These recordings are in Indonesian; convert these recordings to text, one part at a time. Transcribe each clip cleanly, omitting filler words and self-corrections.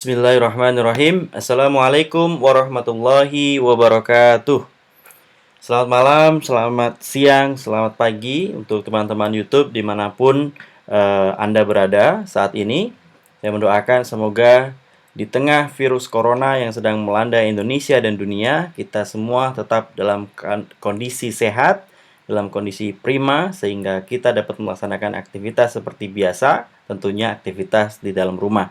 Bismillahirrahmanirrahim. Assalamualaikum warahmatullahi wabarakatuh. Selamat malam, selamat siang, selamat pagi untuk teman-teman YouTube dimanapun Anda berada saat ini. Saya mendoakan semoga di tengah virus corona yang sedang melanda Indonesia dan dunia, kita semua tetap dalam kondisi sehat, dalam kondisi prima, sehingga kita dapat melaksanakan aktivitas seperti biasa, tentunya aktivitas di dalam rumah.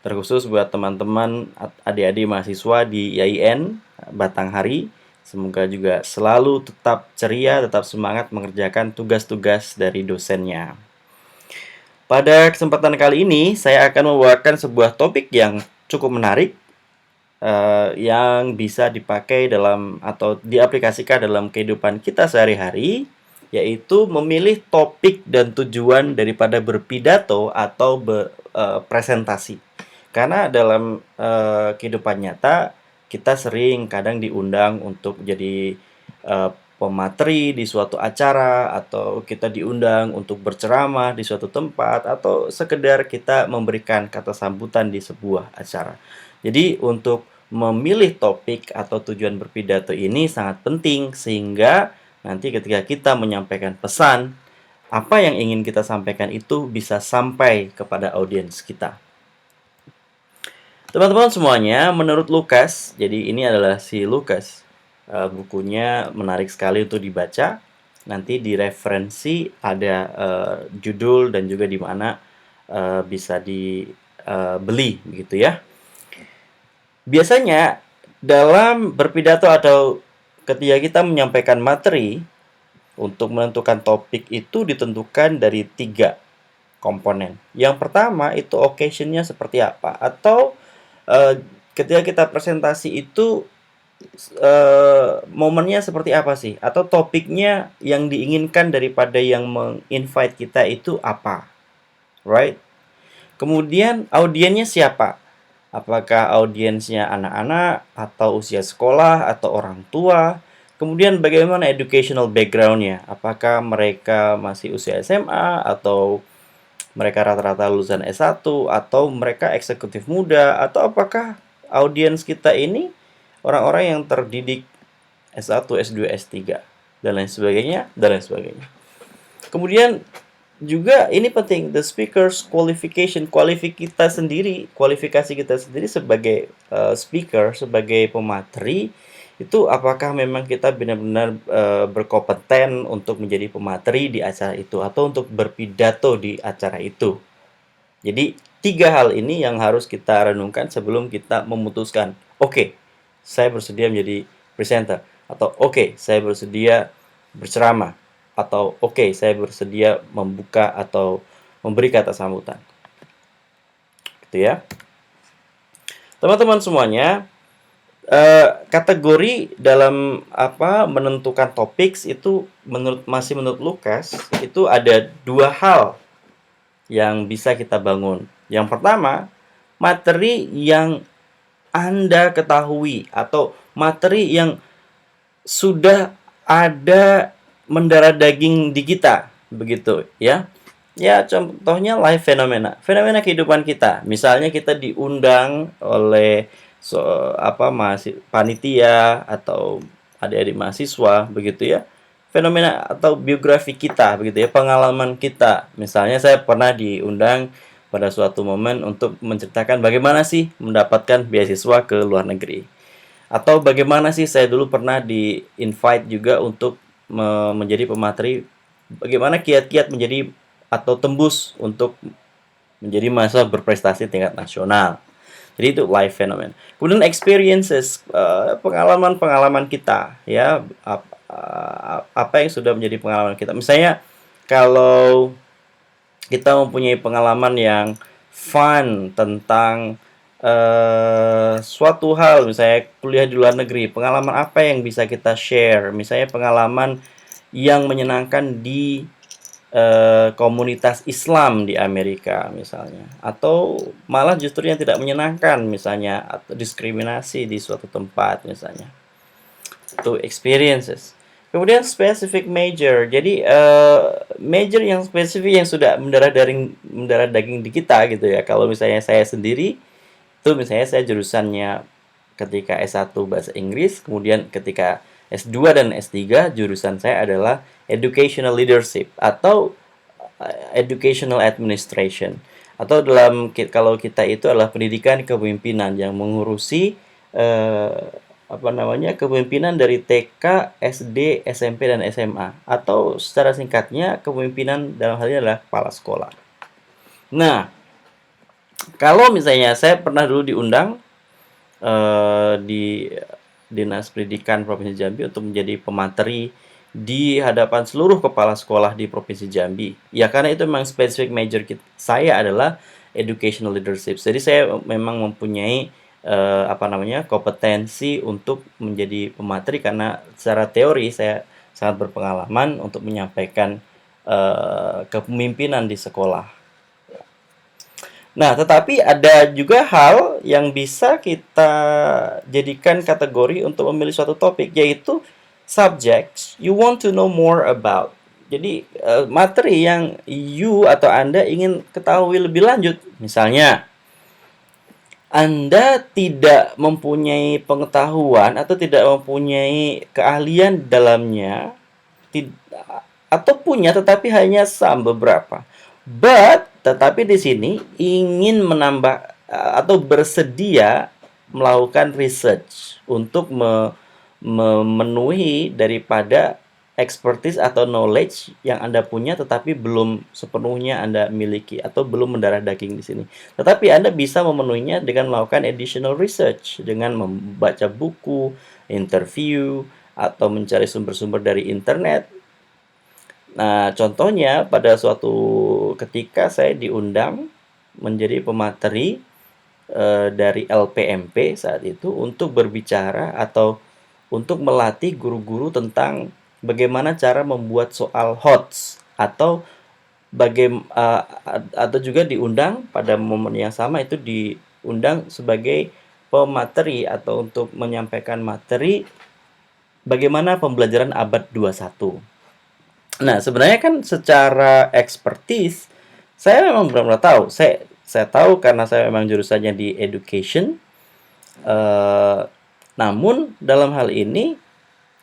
Terkhusus buat teman-teman adik-adik mahasiswa di IAIN Batanghari, semoga juga selalu tetap ceria, tetap semangat mengerjakan tugas-tugas dari dosennya. Pada kesempatan kali ini, saya akan membawakan sebuah topik yang cukup menarik, yang bisa dipakai dalam atau diaplikasikan dalam kehidupan kita sehari-hari, yaitu memilih topik dan tujuan daripada berpidato atau presentasi. Karena dalam kehidupan nyata kita sering kadang diundang untuk jadi pemateri di suatu acara, atau kita diundang untuk berceramah di suatu tempat, atau sekedar kita memberikan kata sambutan di sebuah acara. Jadi untuk memilih topik atau tujuan berpidato ini sangat penting, sehingga nanti ketika kita menyampaikan pesan, apa yang ingin kita sampaikan itu bisa sampai kepada audiens kita. Teman-teman semuanya, menurut Lukas, jadi ini adalah si Lukas. Bukunya menarik sekali untuk dibaca. Nanti di referensi ada judul dan juga di mana bisa dibeli gitu ya. Biasanya dalam berpidato atau ketika kita menyampaikan materi, untuk menentukan topik itu ditentukan dari 3 komponen. Yang pertama itu occasion-nya seperti apa, atau ketika kita presentasi itu momennya seperti apa sih, atau topiknya yang diinginkan daripada yang menginvite kita itu apa, right? Kemudian audiensnya siapa, apakah audiensnya anak-anak atau usia sekolah atau orang tua. Kemudian bagaimana educational background-nya, apakah mereka masih usia SMA atau mereka rata-rata lulusan S1, atau mereka eksekutif muda, atau apakah audiens kita ini orang-orang yang terdidik S1, S2, S3, dan lain sebagainya, dan lain sebagainya. Kemudian juga ini penting, the speaker's qualification, kualifikasi kita sendiri sebagai speaker, sebagai pemateri, itu apakah memang kita benar-benar berkompeten untuk menjadi pemateri di acara itu, atau untuk berpidato di acara itu. Jadi 3 hal ini yang harus kita renungkan sebelum kita memutuskan, oke, saya bersedia menjadi presenter, atau oke, saya bersedia berceramah, atau oke, saya bersedia membuka atau memberi kata sambutan. Gitu ya. Teman-teman semuanya, kategori dalam menentukan topik itu menurut Lukas itu ada 2 hal yang bisa kita bangun. Yang pertama, materi yang Anda ketahui atau materi yang sudah ada mendarah daging di kita, begitu ya. Ya, contohnya live fenomena kehidupan kita. Misalnya kita diundang oleh panitia atau adik-adik mahasiswa, begitu ya. Fenomena atau biografi kita, begitu ya, pengalaman kita. Misalnya saya pernah diundang pada suatu momen untuk menceritakan bagaimana sih mendapatkan beasiswa ke luar negeri. Atau bagaimana sih saya dulu pernah di-invite juga untuk menjadi pemateri, bagaimana kiat-kiat menjadi atau tembus untuk menjadi mahasiswa berprestasi tingkat nasional. Jadi itu live phenomenon. Kemudian experiences, pengalaman-pengalaman kita ya, apa yang sudah menjadi pengalaman kita. Misalnya kalau kita mempunyai pengalaman yang fun tentang suatu hal, misalnya kuliah di luar negeri, pengalaman apa yang bisa kita share? Misalnya pengalaman yang menyenangkan di komunitas Islam di Amerika misalnya, atau malah justru yang tidak menyenangkan misalnya, atau diskriminasi di suatu tempat misalnya. Itu experiences. Kemudian specific major, jadi major yang spesifik yang sudah mendarah daging di kita gitu ya. Kalau misalnya saya sendiri Itu misalnya saya jurusannya ketika S1 bahasa Inggris, kemudian ketika S2 dan S3 jurusan saya adalah Educational Leadership atau Educational Administration, atau kalau kita itu adalah pendidikan kepemimpinan yang mengurusi eh, apa namanya, kepemimpinan dari TK, SD, SMP dan SMA, atau secara singkatnya kepemimpinan dalam hal ini adalah kepala sekolah. Nah, kalau misalnya saya pernah dulu diundang di Dinas Pendidikan Provinsi Jambi untuk menjadi pemateri di hadapan seluruh kepala sekolah di Provinsi Jambi. Ya, karena itu memang spesifik major saya adalah educational leadership. Jadi saya memang mempunyai kompetensi untuk menjadi pemateri karena secara teori saya sangat berpengalaman untuk menyampaikan kepemimpinan di sekolah. Nah, tetapi ada juga hal yang bisa kita jadikan kategori untuk memilih suatu topik, yaitu subjects you want to know more about. Jadi, materi yang you atau Anda ingin ketahui lebih lanjut. Misalnya, Anda tidak mempunyai pengetahuan atau tidak mempunyai keahlian dalamnya, atau punya tetapi hanya beberapa. Tetapi di sini ingin menambah atau bersedia melakukan research untuk memenuhi daripada expertise atau knowledge yang Anda punya tetapi belum sepenuhnya Anda miliki atau belum mendarah daging di sini. Tetapi Anda bisa memenuhinya dengan melakukan additional research, dengan membaca buku, interview, atau mencari sumber-sumber dari internet. Nah, contohnya pada suatu ketika saya diundang menjadi pemateri dari LPMP saat itu untuk berbicara atau untuk melatih guru-guru tentang bagaimana cara membuat soal HOTS, atau atau juga diundang pada momen yang sama itu diundang sebagai pemateri atau untuk menyampaikan materi bagaimana pembelajaran abad 21. Nah, sebenarnya kan secara expertise saya memang benar-benar tahu. Saya tahu karena saya memang jurusannya di education. Namun dalam hal ini,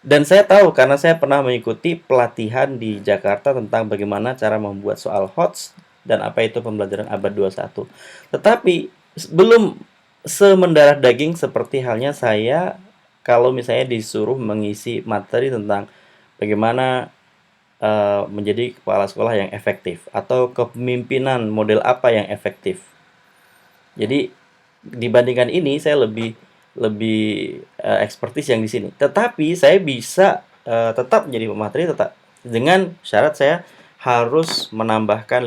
dan saya tahu karena saya pernah mengikuti pelatihan di Jakarta tentang bagaimana cara membuat soal HOTS dan apa itu pembelajaran abad 21. Tetapi belum semendarah daging seperti halnya saya kalau misalnya disuruh mengisi materi tentang bagaimana menjadi kepala sekolah yang efektif atau kepemimpinan model apa yang efektif. Jadi dibandingkan ini saya lebih ekspertis yang di sini. Tetapi saya bisa tetap menjadi pemateri tetap dengan syarat saya harus menambahkan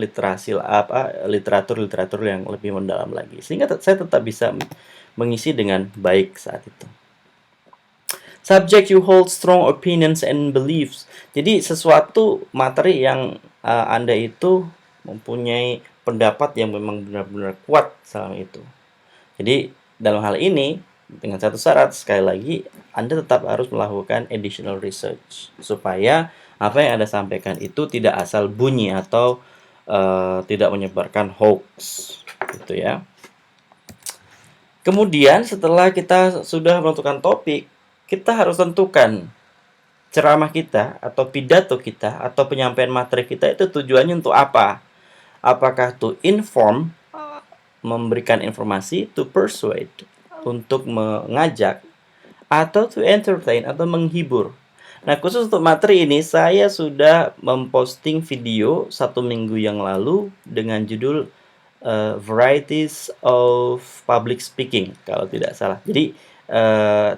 literatur yang lebih mendalam lagi sehingga saya tetap bisa mengisi dengan baik saat itu. Subject you hold strong opinions and beliefs. Jadi sesuatu materi yang Anda itu mempunyai pendapat yang memang benar-benar kuat selama itu. Jadi dalam hal ini dengan satu syarat, sekali lagi Anda tetap harus melakukan additional research supaya apa yang Anda sampaikan itu tidak asal bunyi atau tidak menyebarkan hoax gitu ya. Kemudian setelah kita sudah menentukan topik, kita harus tentukan ceramah kita atau pidato kita atau penyampaian materi kita itu tujuannya untuk apa? Apakah to inform, memberikan informasi, to persuade, untuk mengajak, atau to entertain, atau menghibur. Nah, khusus untuk materi ini saya sudah memposting video 1 minggu yang lalu dengan judul Varieties of Public Speaking kalau tidak salah. Jadi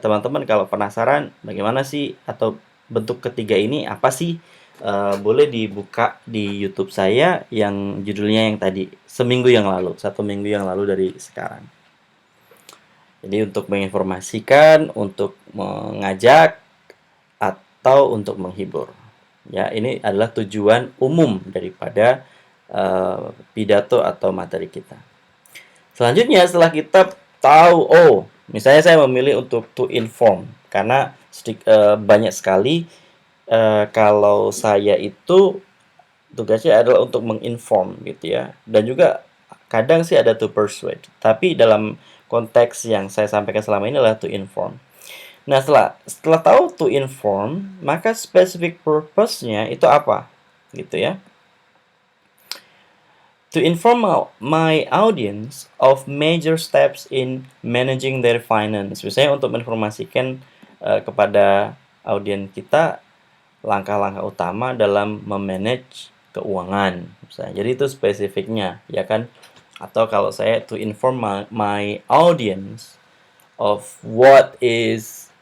teman-teman kalau penasaran bagaimana sih atau bentuk ketiga ini apa sih, boleh dibuka di YouTube saya yang judulnya yang tadi 1 minggu yang lalu dari sekarang. Jadi untuk menginformasikan, untuk mengajak, atau untuk menghibur. Ya, ini adalah tujuan umum daripada pidato atau materi kita. Selanjutnya setelah kita tahu, misalnya saya memilih untuk to inform karena banyak sekali kalau saya itu tugasnya adalah untuk menginform gitu ya. Dan juga kadang sih ada to persuade. Tapi dalam konteks yang saya sampaikan selama ini adalah to inform. Nah, setelah tahu to inform, maka specific purpose-nya itu apa? Gitu ya. To inform my audience of major steps in managing their finance. Misalnya untuk menginformasikan kepada audiens kita langkah-langkah utama dalam memanage keuangan. Misalnya. Jadi itu spesifiknya, ya kan? Atau kalau saya to inform my audience of what is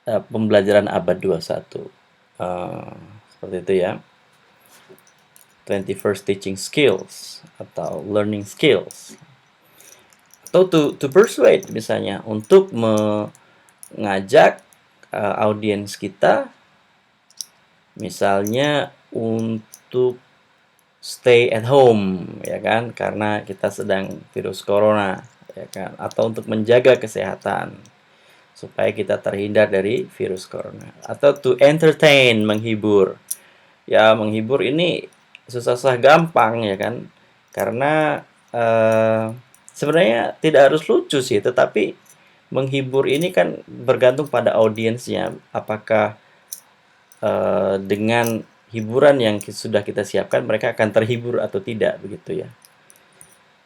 pembelajaran abad 21. Seperti itu ya. 21st teaching skills atau learning skills. Atau to persuade misalnya untuk mengajak audiens kita misalnya untuk stay at home, ya kan, karena kita sedang virus corona, ya kan, atau untuk menjaga kesehatan supaya kita terhindar dari virus corona, atau to entertain, menghibur. Ya, menghibur ini susah-susah gampang, ya kan, karena sebenarnya tidak harus lucu sih, tetapi menghibur ini kan bergantung pada audiensnya, apakah dengan hiburan yang sudah kita siapkan mereka akan terhibur atau tidak, begitu ya.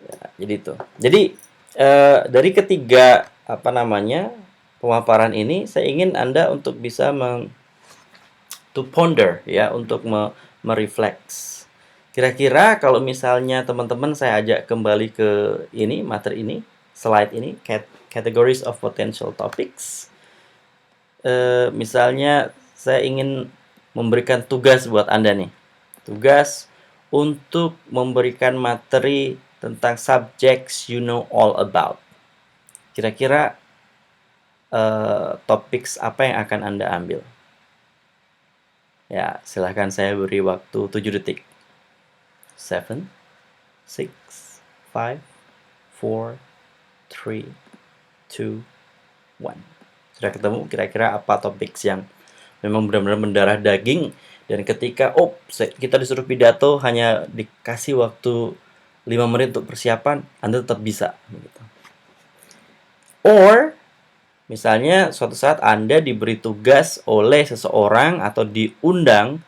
Ya, jadi itu. Jadi dari ketiga pemaparan ini saya ingin Anda untuk bisa to ponder ya, untuk merefleks. Kira-kira kalau misalnya teman-teman saya ajak kembali ke ini materi ini, slide ini, categories of potential topics. Misalnya saya ingin memberikan tugas buat Anda nih. Tugas untuk memberikan materi tentang subjects you know all about. Kira-kira topics apa yang akan Anda ambil? Ya, silahkan saya beri waktu 7 detik. 7, 6, 5, 4, 3, 2, 1. Sudah ketemu kira-kira apa topik yang memang benar-benar mendarah daging, dan ketika kita disuruh pidato hanya dikasih waktu 5 menit untuk persiapan, Anda tetap bisa begitu. Or misalnya suatu saat Anda diberi tugas oleh seseorang atau diundang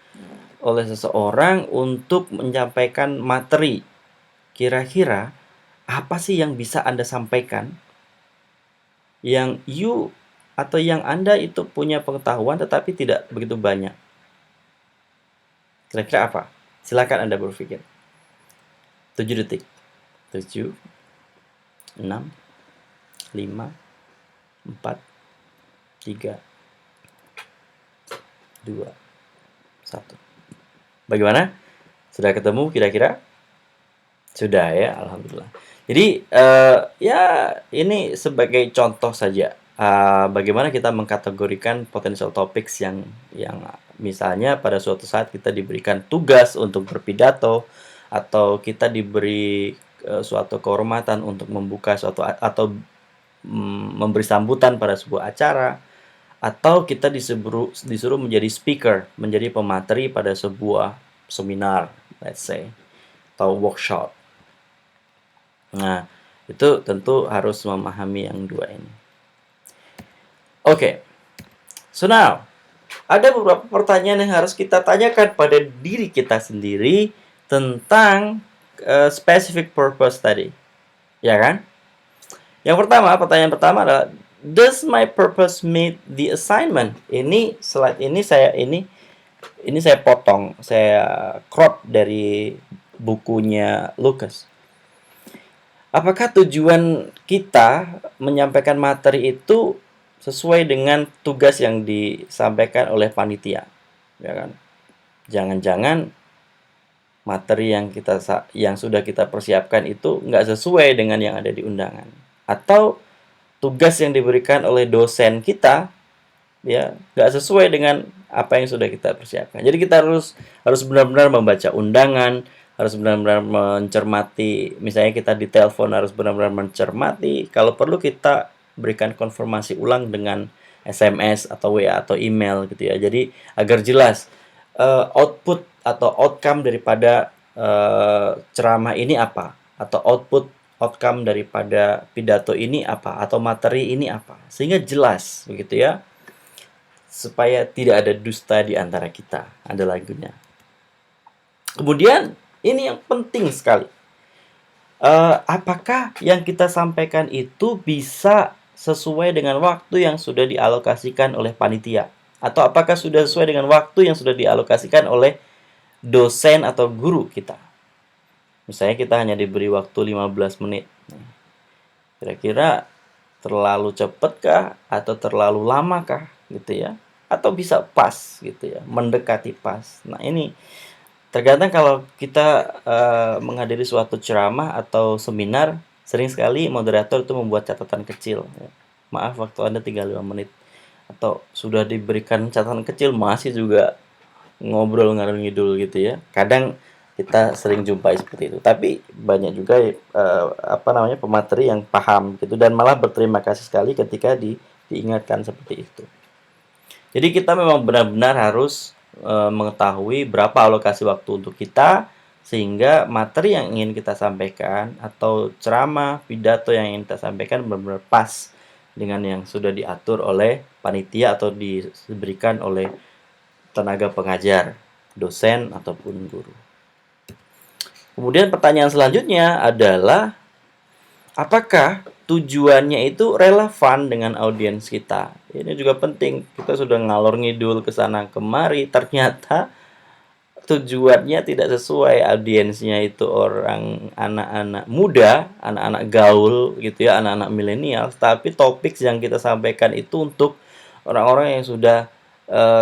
oleh seseorang untuk menyampaikan materi. Kira-kira apa sih yang bisa Anda sampaikan yang atau yang Anda itu punya pengetahuan tetapi tidak begitu banyak? Kira-kira apa? Silakan Anda berpikir. 7 detik. 7, 6, 5, 4, 3, 2, 1. Bagaimana? Sudah ketemu kira-kira? Sudah ya, alhamdulillah. Jadi ya ini sebagai contoh saja bagaimana kita mengkategorikan potential topics yang misalnya pada suatu saat kita diberikan tugas untuk berpidato, atau kita diberi suatu kehormatan untuk membuka suatu atau memberi sambutan pada sebuah acara, atau kita disuruh menjadi speaker, menjadi pemateri pada sebuah seminar, let's say, atau workshop. Nah, itu tentu harus memahami yang dua ini. Oke. So now, ada beberapa pertanyaan yang harus kita tanyakan pada diri kita sendiri tentang specific purpose tadi. Ya kan? Pertanyaan pertama adalah, does my purpose meet the assignment? Ini slide ini saya potong, saya crop dari bukunya Lucas. Apakah tujuan kita menyampaikan materi itu sesuai dengan tugas yang disampaikan oleh panitia? Ya kan? Jangan-jangan materi yang sudah kita persiapkan itu nggak sesuai dengan yang ada di undangan, atau tugas yang diberikan oleh dosen kita ya nggak sesuai dengan apa yang sudah kita persiapkan. Jadi kita harus benar-benar membaca undangan, harus benar-benar mencermati. Misalnya kita ditelepon, harus benar-benar mencermati. Kalau perlu kita berikan konfirmasi ulang dengan SMS atau WA atau email gitu ya. Jadi agar jelas output atau outcome daripada ceramah ini apa, atau output outcome daripada pidato ini apa atau materi ini apa, sehingga jelas begitu ya, supaya tidak ada dusta di antara kita. Ada lagunya. Kemudian ini yang penting sekali. Apakah yang kita sampaikan itu bisa sesuai dengan waktu yang sudah dialokasikan oleh panitia? Atau apakah sudah sesuai dengan waktu yang sudah dialokasikan oleh dosen atau guru kita? Misalnya kita hanya diberi waktu 15 menit. Kira-kira terlalu cepat kah atau terlalu lama kah gitu ya? Atau bisa pas gitu ya, mendekati pas. Nah, ini terkadang kalau kita menghadiri suatu ceramah atau seminar, sering sekali moderator itu membuat catatan kecil. Ya. Maaf, waktu Anda tinggal 5 menit. Atau sudah diberikan catatan kecil masih juga ngobrol ngalor ngidul gitu ya. Kadang kita sering jumpai seperti itu. Tapi banyak juga pemateri yang paham gitu dan malah berterima kasih sekali ketika diingatkan seperti itu. Jadi kita memang benar-benar harus mengetahui berapa alokasi waktu untuk kita, sehingga materi yang ingin kita sampaikan atau ceramah, pidato yang ingin kita sampaikan benar-benar pas dengan yang sudah diatur oleh panitia atau diberikan oleh tenaga pengajar, dosen ataupun guru. Kemudian pertanyaan selanjutnya adalah, apakah tujuannya itu relevan dengan audiens kita? Ini juga penting. Kita sudah ngalor ngidul ke sana kemari, ternyata tujuannya tidak sesuai. Audiensnya itu orang anak-anak muda, anak-anak gaul gitu ya, anak-anak milenial, tapi topik yang kita sampaikan itu untuk orang-orang yang sudah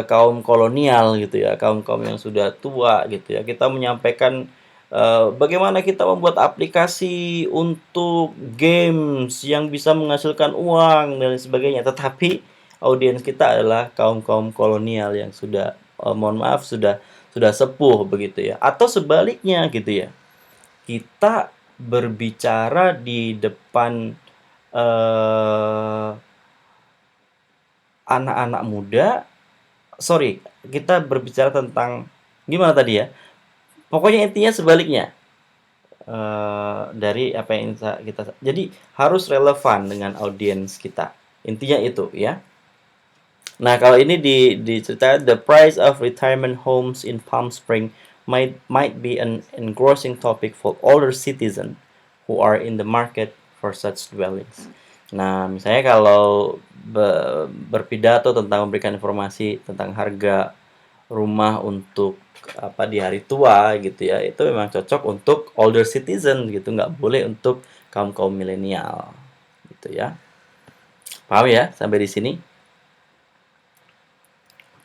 kaum kolonial gitu ya, kaum-kaum yang sudah tua gitu ya. Kita menyampaikan bagaimana kita membuat aplikasi untuk games yang bisa menghasilkan uang dan sebagainya, tetapi audiens kita adalah kaum-kaum kolonial yang sudah mohon maaf sudah sepuh begitu ya, atau sebaliknya gitu ya, kita berbicara di depan anak-anak muda, kita berbicara tentang gimana tadi ya, pokoknya intinya sebaliknya dari apa yang kita, jadi harus relevan dengan audiens kita, intinya itu ya. Nah, kalau ini diceritakan, the price of retirement homes in Palm Springs might be an engrossing topic for older citizens who are in the market for such dwellings. Nah, misalnya kalau berpidato tentang memberikan informasi tentang harga rumah untuk apa di hari tua gitu ya, itu memang cocok untuk older citizen gitu, nggak boleh untuk kaum milenial gitu ya. Paham ya sampai di sini?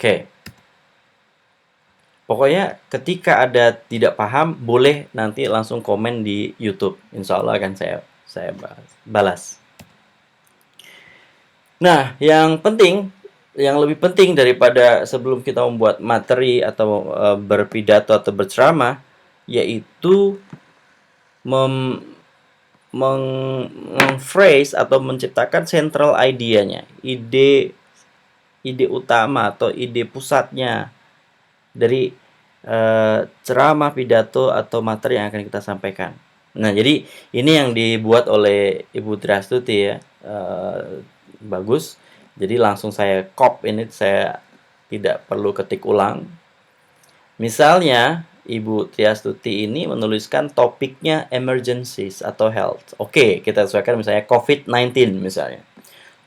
Oke. Pokoknya ketika ada tidak paham, boleh nanti langsung komen di YouTube. Insya Allah akan saya balas. Nah, yang lebih penting daripada sebelum kita membuat materi atau berpidato atau berceramah, yaitu memphrase atau menciptakan central idea-nya, ide utama atau ide pusatnya dari ceramah, pidato atau materi yang akan kita sampaikan. Nah, jadi ini yang dibuat oleh Ibu Triastuti ya, bagus. Jadi langsung saya ini, saya tidak perlu ketik ulang. Misalnya Ibu Triastuti ini menuliskan topiknya emergencies atau health. Oke, kita sesuaikan misalnya COVID-19 misalnya.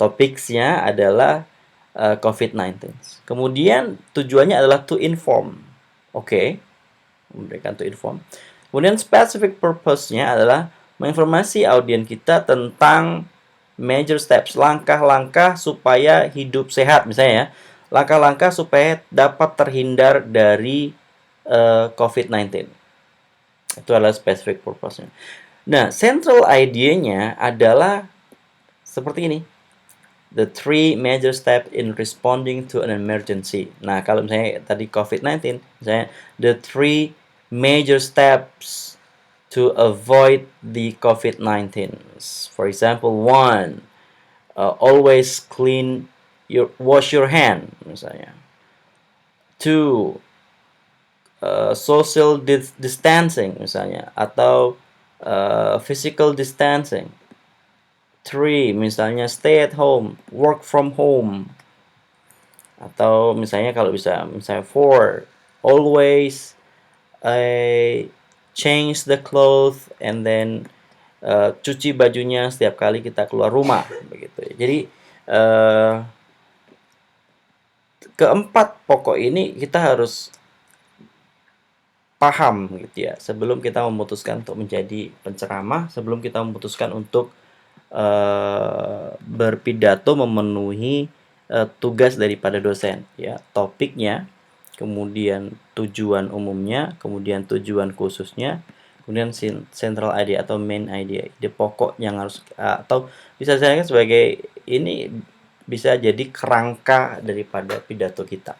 Topiknya adalah COVID-19. Kemudian tujuannya adalah to inform. Oke, memberikan to inform. Kemudian specific purpose-nya adalah menginformasi audiens kita tentang major steps, langkah-langkah supaya hidup sehat misalnya ya. Langkah-langkah supaya dapat terhindar dari COVID-19. Itu adalah specific purpose-nya. Nah, central idea-nya adalah seperti ini. The three major steps in responding to an emergency. Nah, kalau misalnya tadi COVID-19, misalnya the three major steps to avoid the COVID-19. For example, one, always wash your hand, misalnya. Two, social distancing, misalnya, atau physical distancing. 3, misalnya stay at home, work from home. Atau misalnya kalau bisa, misalnya 4, always change the clothes and then cuci bajunya setiap kali kita keluar rumah, begitu. Jadi keempat pokok ini kita harus paham gitu ya sebelum kita memutuskan untuk menjadi penceramah, sebelum kita memutuskan untuk berpidato memenuhi tugas daripada dosen ya, topiknya, kemudian tujuan umumnya, kemudian tujuan khususnya, kemudian central idea atau main idea, ide pokok yang harus atau bisa saya sebagai ini bisa jadi kerangka daripada pidato kita.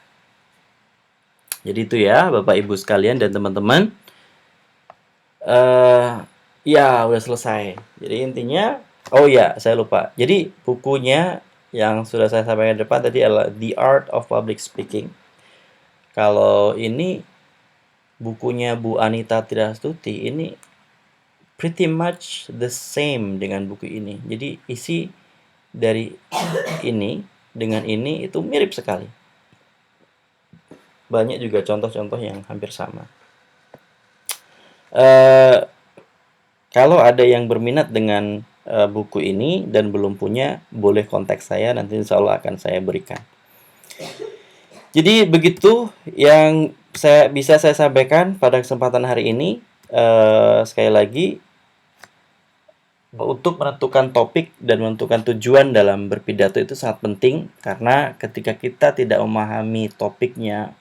Jadi itu ya Bapak Ibu sekalian dan teman-teman. Ya udah selesai. Jadi intinya, oh ya saya lupa. Jadi bukunya yang sudah saya sampaikan di depan tadi adalah The Art of Public Speaking. Kalau ini bukunya Bu Anita Tidastuti ini pretty much the same dengan buku ini. Jadi isi dari ini dengan ini itu mirip sekali. Banyak juga contoh-contoh yang hampir sama. Kalau ada yang berminat dengan buku ini dan belum punya, boleh kontak saya, nanti insya Allah akan saya berikan. Jadi begitu yang bisa saya sampaikan pada kesempatan hari ini. Sekali lagi, untuk menentukan topik dan menentukan tujuan dalam berpidato itu sangat penting, karena ketika kita tidak memahami topiknya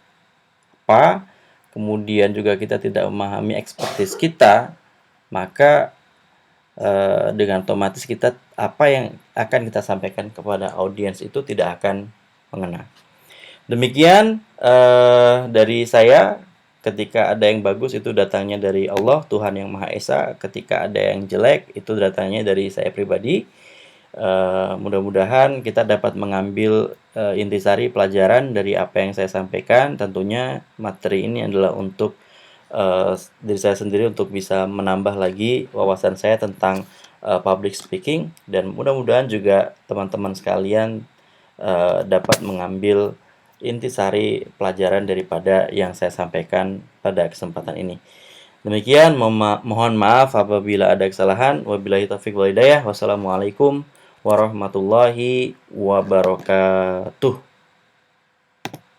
apa, kemudian juga kita tidak memahami ekspertis kita, maka dengan otomatis kita apa yang akan kita sampaikan kepada audiens itu tidak akan mengena. Demikian dari saya. Ketika ada yang bagus itu datangnya dari Allah, Tuhan yang Maha Esa. Ketika ada yang jelek itu datangnya dari saya pribadi. Mudah-mudahan kita dapat mengambil intisari pelajaran dari apa yang saya sampaikan. Tentunya materi ini adalah untuk diri saya sendiri, untuk bisa menambah lagi wawasan saya tentang public speaking, dan mudah-mudahan juga teman-teman sekalian dapat mengambil intisari pelajaran daripada yang saya sampaikan pada kesempatan ini. Demikian, mohon maaf apabila ada kesalahan. Wabillahi taufiq wal hidayah. Wassalamualaikum warahmatullahi wabarakatuh.